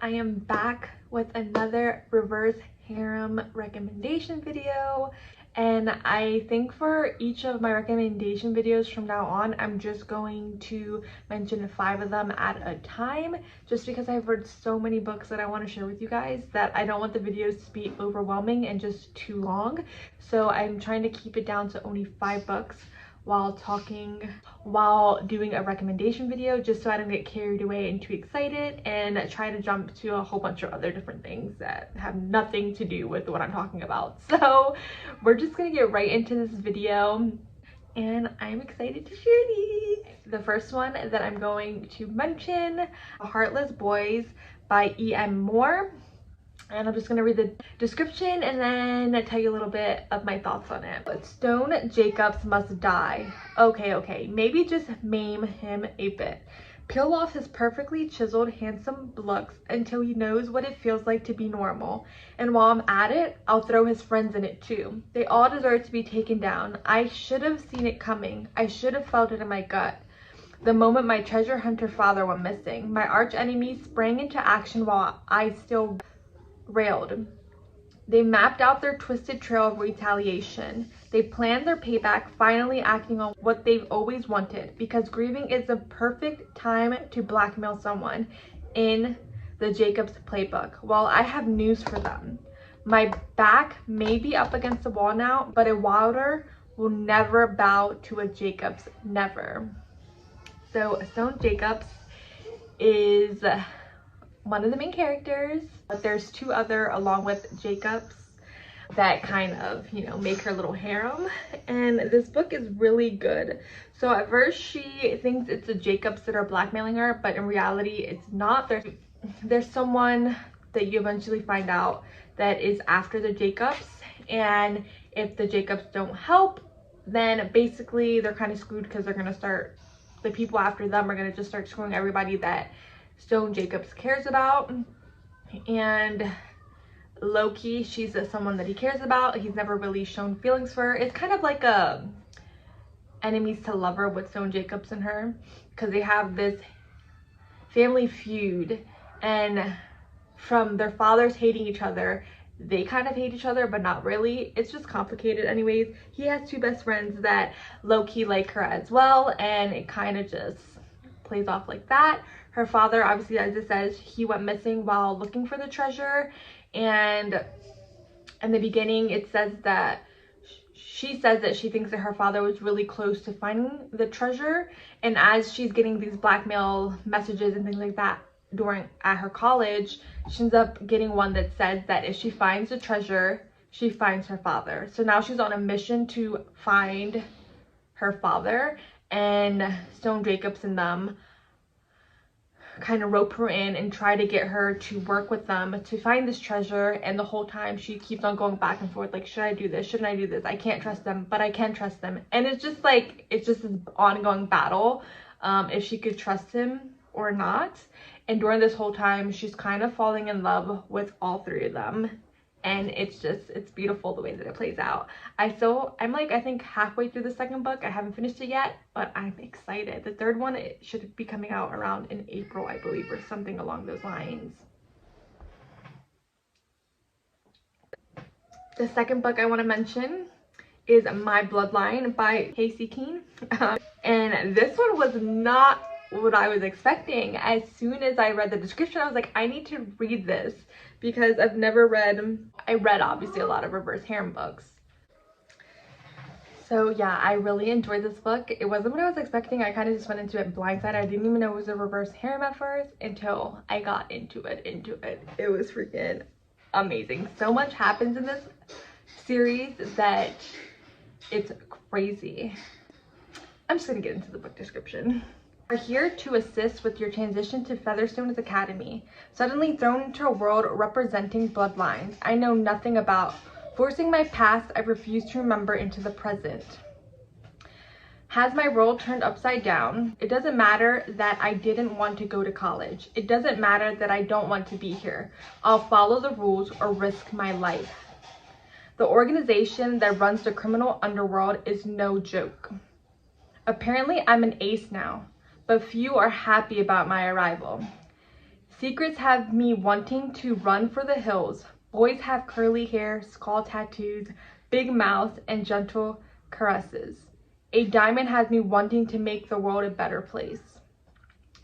I am back with another reverse harem recommendation video, and I think for each of my recommendation videos from now on I'm just going to mention 5 of them at a time, just because I've read so many books that I want to share with you guys that I don't want the videos to be overwhelming and just too long. So I'm trying to keep it down to only 5 books while doing a recommendation video, just so I don't get carried away and too excited and try to jump to a whole bunch of other different things that have nothing to do with what I'm talking about. So we're just gonna get right into this video, and I'm excited to share these. The first one that I'm going to mention, Heartless Boys by E.M. Moore. And I'm just going to read the description and then tell you a little bit of my thoughts on it. But Stone Jacobs must die. Okay, maybe just maim him a bit. Peel off his perfectly chiseled, handsome looks until he knows what it feels like to be normal. And while I'm at it, I'll throw his friends in it too. They all deserve to be taken down. I should have seen it coming. I should have felt it in my gut. The moment my treasure hunter father went missing, my arch enemy sprang into action while I still railed. They mapped out their twisted trail of retaliation. They planned their payback, finally acting on what they've always wanted, because grieving is the perfect time to blackmail someone in the Jacobs playbook. Well, I have news for them. My back may be up against the wall now, but a Wilder will never bow to a Jacobs, never. So Stone Jacobs is one of the main characters, but there's 2 other along with Jacobs that kind of, you know, make her little harem. And this book is really good. So at first she thinks it's the Jacobs that are blackmailing her, but in reality it's not. There's someone that you eventually find out that is after the Jacobs, and if the Jacobs don't help, then basically they're kind of screwed, because they're gonna start, the people after them are gonna just start screwing everybody that Stone Jacobs cares about. And low-key, she's someone that he cares about. He's never really shown feelings for her. It's kind of like a enemies to lover with Stone Jacobs and her, because they have this family feud, and from their fathers hating each other, they kind of hate each other, but not really. It's just complicated. Anyways, he has 2 best friends that low-key like her as well, and it kind of just plays off like that. Her father, obviously, as it says, he went missing while looking for the treasure, and in the beginning it says that she says that she thinks that her father was really close to finding the treasure, and as she's getting these blackmail messages and things like that at her college, she ends up getting one that says that if she finds the treasure, she finds her father. So now she's on a mission to find her father, and Stone Jacobs and them kind of rope her in and try to get her to work with them to find this treasure. And the whole time she keeps on going back and forth, like, should I do this, shouldn't I do this, I can't trust them, but I can trust them. And it's just like, it's just an ongoing battle, if she could trust him or not. And during this whole time she's kind of falling in love with all 3 of them, and it's beautiful the way that it plays out. I'm like, I think halfway through the 2nd book. I haven't finished it yet, but I'm excited. The 3rd one, it should be coming out around in April, I believe, or something along those lines. The 2nd book I want to mention is My Bloodline by Kean. And this one was not what I was expecting. As soon as I read the description, I was like, I need to read this, because I've never read, I read obviously a lot of reverse harem books. So yeah, I really enjoyed this book. It wasn't what I was expecting. I kind of just went into it blindsided. I didn't even know it was a reverse harem at first until I got into it. It was freaking amazing. So much happens in this series that it's crazy. I'm just gonna get into the book description. Are here to assist with your transition to Featherstone's Academy. Suddenly thrown into a world representing bloodlines I know nothing about, forcing my past I refuse to remember into the present. Has my world turned upside down? It doesn't matter that I didn't want to go to college. It doesn't matter that I don't want to be here. I'll follow the rules or risk my life. The organization that runs the criminal underworld is no joke. Apparently I'm an ace now, but few are happy about my arrival. Secrets have me wanting to run for the hills. Boys have curly hair, skull tattoos, big mouths, and gentle caresses. A diamond has me wanting to make the world a better place.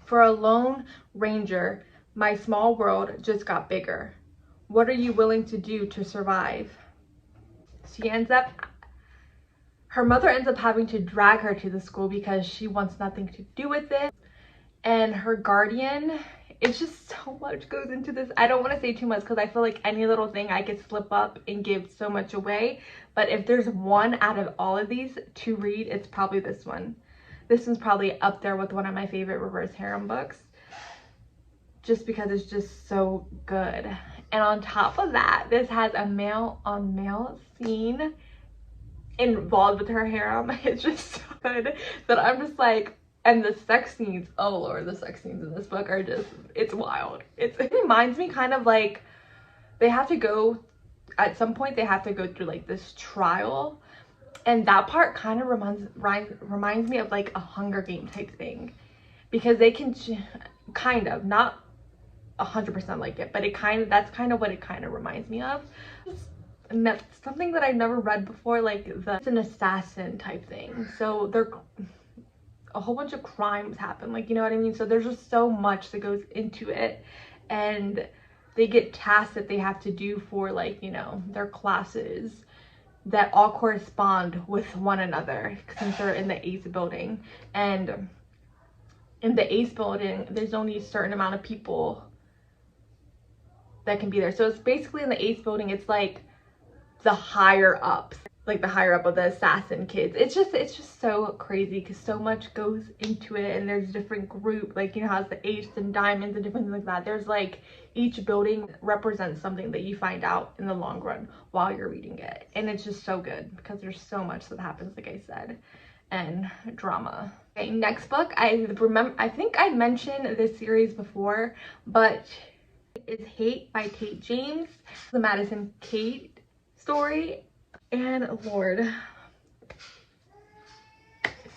For a lone ranger, my small world just got bigger. What are you willing to do to survive? Her mother ends up having to drag her to the school because she wants nothing to do with it. And her guardian, it's just so much goes into this. I don't want to say too much because I feel like any little thing I could slip up and give so much away. But if there's one out of all of these to read, it's probably this one. This one's probably up there with one of my favorite reverse harem books, just because it's just so good. And on top of that, this has a male on male scene involved with her harem. It's just so good that I'm just like, and the sex scenes, oh lord, the sex scenes in this book are just, it's wild. It reminds me kind of like they have to go, at some point they have to go through like this trial, and that part kind of reminds me of like a Hunger Game type thing, because they can kind of, not 100% like it, but that's kind of what it kind of reminds me of. And that's something that I've never read before, like it's an assassin type thing, so a whole bunch of crimes happen, like, you know what I mean? So there's just so much that goes into it, and they get tasks that they have to do for, like, you know, their classes that all correspond with one another since they're in the ACE building. And in the ACE building, there's only a certain amount of people that can be there. So it's basically, in the ACE building, it's like the higher ups, like the higher up of the assassin kids. It's just so crazy because so much goes into it, and there's different group, like, you know how it's the Ace and Diamonds and different things like that. There's like, each building represents something that you find out in the long run while you're reading it, and it's just so good because there's so much that happens, like I said, and drama. Okay, next book, I think I mentioned this series before, but it's Hate by Tate James, the Madison Kate story. And lord,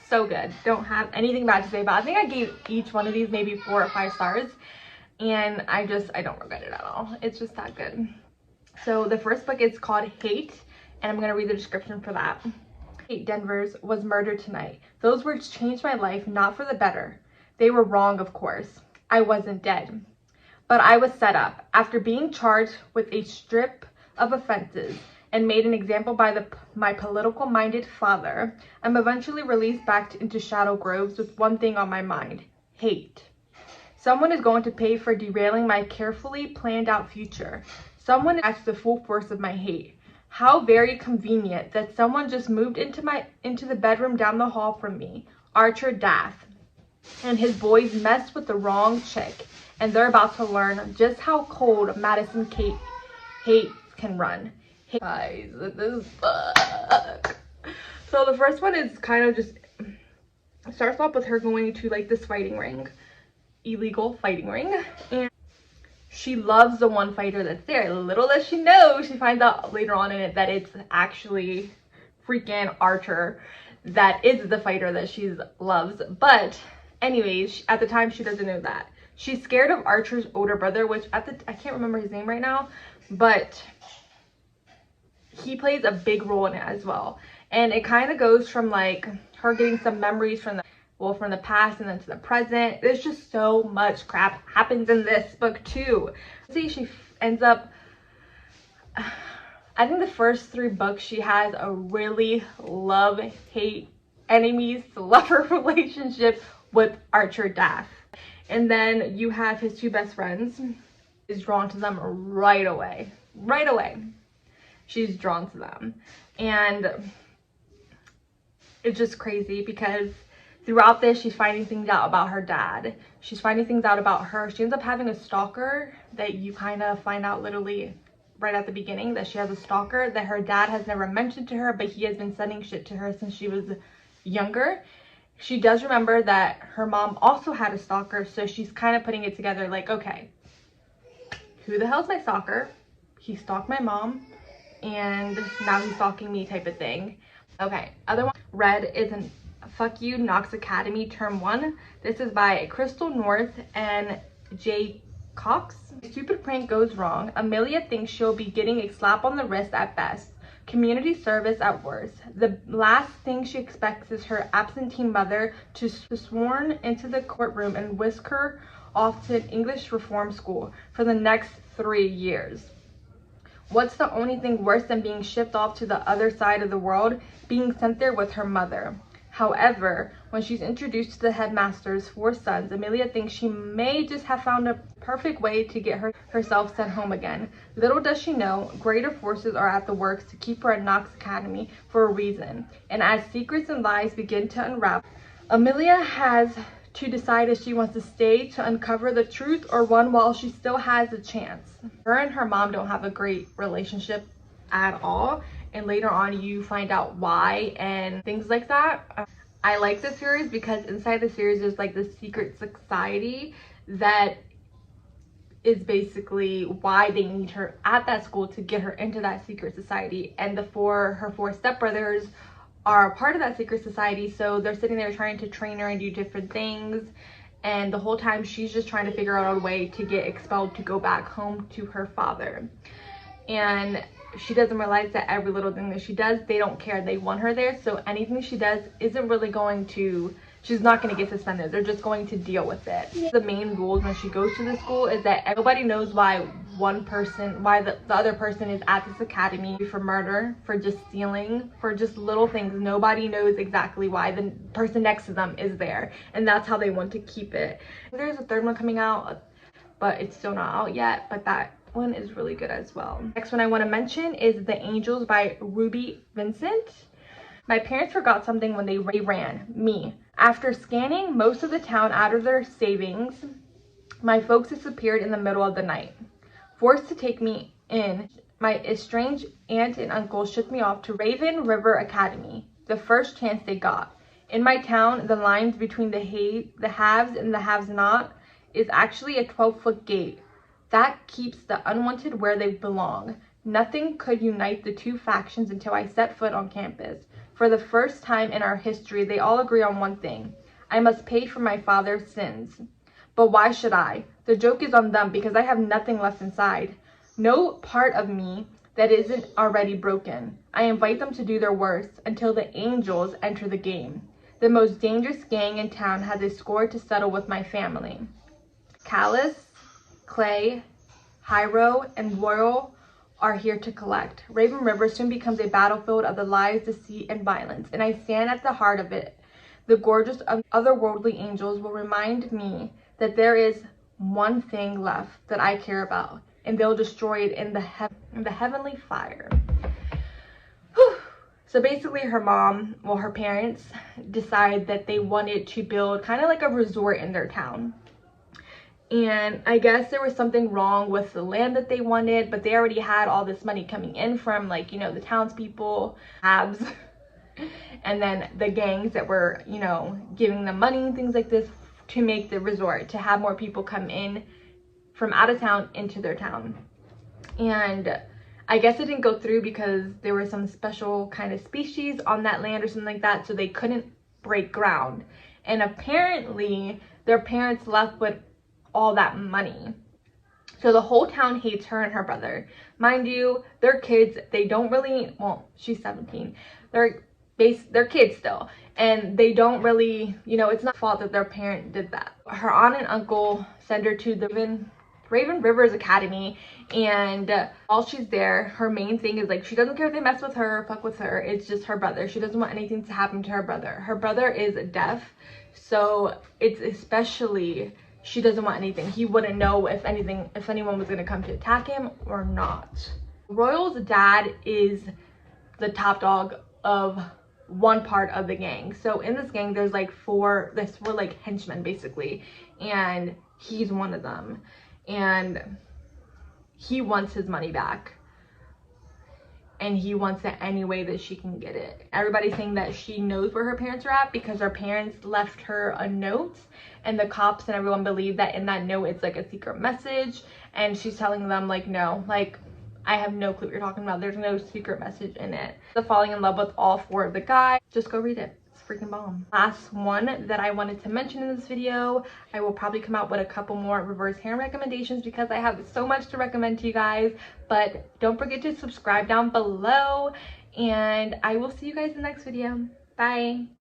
so good. Don't have anything bad to say about it. I think I gave each one of these maybe 4 or 5 stars, and I don't regret it at all. It's just that good. So the first book is called Hate, and I'm gonna read the description for that. Tate Denvers was murdered tonight. Those words changed my life, not for the better. They were wrong, of course. I wasn't dead, but I was set up after being charged with a strip of offenses and made an example by my political-minded father. I'm eventually released back into Shadow Groves with one thing on my mind: hate. Someone is going to pay for derailing my carefully planned out future. Someone acts the full force of my hate. How very convenient that someone just moved into the bedroom down the hall from me. Archer Daff and his boys messed with the wrong chick, and they're about to learn just how cold Madison Kate hate can run. Hey guys, this book. So the first one is kind of just starts off with her going to like this fighting ring, illegal fighting ring, and she loves the one fighter that's there. Little does she know, she finds out later on in it that it's actually freaking Archer that is the fighter that she loves. But anyways, at the time she doesn't know that. She's scared of Archer's older brother, which I can't remember his name right now, but he plays a big role in it as well. And it kind of goes from like her getting some memories from the past and then to the present. There's just so much crap happens in this book too. See, she ends up, I think the first 3 books she has a really love-hate, enemies to lover relationship with Archer Daff. And then you have his 2 best friends. Is drawn to them right away. She's drawn to them, and it's just crazy because throughout this she's finding things out about her dad. She's finding things out about her. She ends up having a stalker that you kind of find out literally right at the beginning, that she has a stalker that her dad has never mentioned to her, but he has been sending shit to her since she was younger. She does remember that her mom also had a stalker, so she's kind of putting it together like, okay, who the hell's my stalker? He stalked my mom, and now he's stalking me type of thing. Okay, other one read is an Fuck You Knox Academy Term 1. This is by Crystal North and Jaye Cox. A stupid prank goes wrong. Amelia thinks she'll be getting a slap on the wrist at best. Community service at worst. The last thing she expects is her absentee mother to sworn into the courtroom and whisk her off to an English reform school for the next 3 years. What's the only thing worse than being shipped off to the other side of the world? Being sent there with her mother. However, when she's introduced to the headmaster's 4 sons, Amelia thinks she may just have found a perfect way to get herself sent home again. Little does she know, greater forces are at the works to keep her at Knox Academy for a reason. And as secrets and lies begin to unravel, Amelia has to decide if she wants to stay to uncover the truth or run while she still has a chance. Her and her mom don't have a great relationship at all, and later on you find out why and things like that. I like this series because inside the series there's like this secret society that is basically why they need her at that school to get her into that secret society, and her 4 stepbrothers are a part of that secret society, so they're sitting there trying to train her and do different things, and the whole time she's just trying to figure out a way to get expelled to go back home to her father. And she doesn't realize that every little thing that she does, they don't care. They want her there, so anything she does isn't really going to, she's not going to get suspended. They're just going to deal with it. The main rules when she goes to the school is that everybody knows why the other person is at this academy, for murder, for just stealing, for just little things. Nobody knows exactly why the person next to them is there, and that's how they want to keep it. There's a 3rd one coming out, but it's still not out yet, but that one is really good as well. Next one I want to mention is The Angels by Ruby Vincent. My parents forgot something when they ran me. After scanning most of the town out of their savings, my folks disappeared in the middle of the night. Forced to take me in, my estranged aunt and uncle shipped me off to Raven River Academy, the first chance they got. In my town, the lines between the haves and the haves-not is actually a 12-foot gate. That keeps the unwanted where they belong. Nothing could unite the 2 factions until I set foot on campus. For the first time in our history, they all agree on one thing. I must pay for my father's sins. But why should I? The joke is on them because I have nothing left inside. No part of me that isn't already broken. I invite them to do their worst until the angels enter the game. The most dangerous gang in town has a score to settle with my family. Callus, Clay, Hyro, and Royal are here to collect. Raven River soon becomes a battlefield of the lies, deceit, and violence, and I stand at the heart of it. The gorgeous otherworldly angels will remind me that there is one thing left that I care about, and they'll destroy it in the heavenly fire. Whew. So basically her parents decide that they wanted to build kind of like a resort in their town. And I guess there was something wrong with the land that they wanted, but they already had all this money coming in from, like, you know, the townspeople, abs, and then the gangs that were, you know, giving them money and things like this to make the resort, to have more people come in from out of town into their town. And I guess it didn't go through because there was some special kind of species on that land or something like that, so they couldn't break ground. And apparently their parents left with all that money, so the whole town hates her and her brother. Mind you, they're kids. They don't really, well, she's 17, they're kids still, and they don't really, you know, it's not fault that their parent did that. Her aunt and uncle send her to the Raven Rivers Academy, and while she's there, her main thing is, like, she doesn't care if they mess with her or fuck with her. It's just her brother. She doesn't want anything to happen to her brother. Her brother is deaf, so it's especially, she doesn't want anything. He wouldn't know if anyone was going to come to attack him or not. Royal's dad is the top dog of one part of the gang. So in this gang, there's like four like henchmen basically, and he's one of them, and he wants his money back, and he wants it any way that she can get it. Everybody's saying that she knows where her parents are at because her parents left her a note, and the cops and everyone believe that in that note it's like a secret message, and she's telling them, like, no, like, I have no clue what you're talking about. There's no secret message in it. The falling in love with all four of the guys. Just go read it. It's freaking bomb. Last one that I wanted to mention in this video, I will probably come out with a couple more reverse harem recommendations because I have so much to recommend to you guys. But don't forget to subscribe down below, and I will see you guys in the next video. Bye.